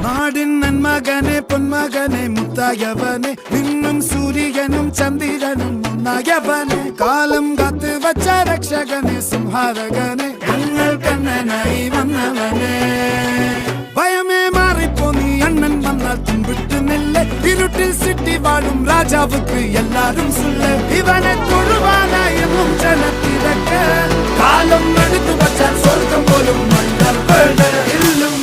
നാടിൻ നന്മകനെ പൊന്മകനെ മുത്തായവനെ നിന്നും സൂര്യനും ചന്ദ്രനും ഒന്നായവനെ കാലം കാത്ത് വച്ച രക്ഷകനെ സംഹാരകനെ ഞങ്ങൾ കണ്ണനായി വന്നവനെ ഭയമേ മാറിപ്പോ നീ അണ്ണൻ വന്നാൽ തുമ്പിട്ട് നെല്ല് ഇരുട്ടിൽ സിറ്റി വാഴും രാജാവുക്ക് എല്ലാരും സുല്ല് ഇവനെ തൊഴുവാനായും ജനത്തിരക്ക് കാലം എടുത്തു വച്ചാൽ സ്വർഗം പോലും മണ്ണൽ ഇല്ലും